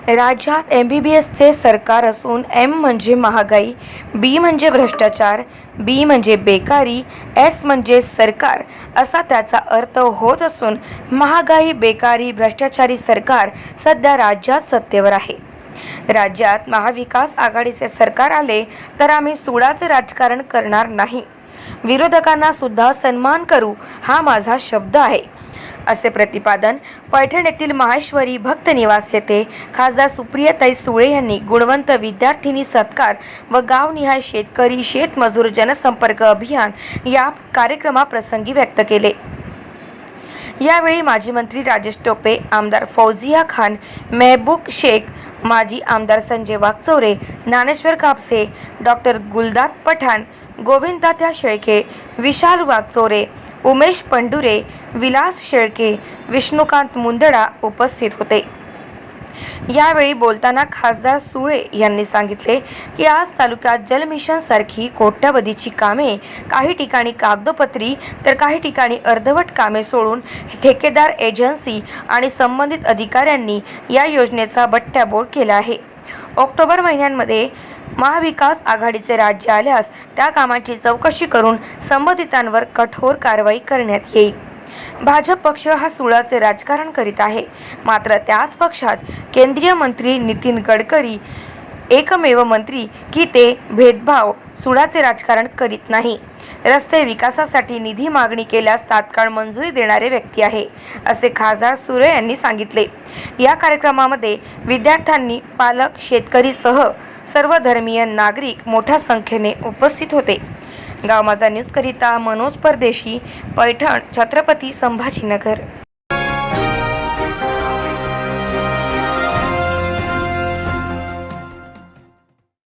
राज्यात MBBSचे सरकार असून M म्हणजे महागाई, B म्हणजे भ्रष्टाचार, B म्हणजे बेकारी, S म्हणजे सरकार असा त्याचा अर्थ होत असून महागाई, बेकारी, भ्रष्टाचारी सरकार सध्या राज्यात सत्तेवर आहे. राज्यात महाविकास आघाडीचे सरकार आले तर आम्ही सुडाचे राजकारण करणार नाही. विरोधकांना सुद्धा सन्मान करू हा माझा शब्द आहे, असे प्रतिपादन पैठण येथील माहेश्वरी भक्त निवास येथे खासदार सुप्रियाताई सुळे यांनी गुणवंत विद्यार्थिनी सत्कार व गावनिहाय शेतकरी शेतमजूर जनसंपर्क अभियान या कार्यक्रमाप्रसंगी व्यक्त केले. यावेळी माजी मंत्री राजेश टोपे, आमदार फौजिया खान, मेहबूब शेख, माजी आमदार संजय वाकचौरे, ज्ञानेश्वर कापसे, डॉक्टर गुलदाद पठाण, गोविंदतात्या शेळके, विशाल वाकचौरे, उमेश पंडुरे, विलास शेळके, विष्णुकांत मुंदडा उपस्थित होते. यावेळी बोलताना खासदार सुळे यांनी सांगितले की आज तालुक्यात जलमिशन सारखी कोट्यवधीची कामे काही ठिकाणी कागदोपत्री तर काही ठिकाणी अर्धवट कामे सोडून ठेकेदार एजन्सी आणि संबंधित अधिकाऱ्यांनी या योजनेचा बट्ट्याबोळ केला आहे. ऑक्टोबर महिन्यामध्ये महाविकास आघाडीचे राज्य आल्यास त्या कामांची चौकशी करून संबंधितांवर कठोर कारवाई करण्यात येईल. भाजप पक्ष हा सुडाचे राजकारण करीत आहे, मात्र त्याच पक्षात केंद्रीय मंत्री नितीन गडकरी एकमेव मंत्री की ते भेदभाव सुडाचे राजकारण करीत नाही. रस्ते विकासासाठी निधी मागणी केल्यास तात्काळ मंजुरी देणारे व्यक्ती आहे, असे खासदार सुळे यांनी सांगितले. या कार्यक्रमामध्ये विद्यार्थ्यांनी, पालक, शेतकरी सह सर्व धर्मीय नागरिक मोठ्या संख्येने उपस्थित होते. गाव माझा न्यूज करिता मनोज परदेशी, पैठण, छत्रपती संभाजीनगर.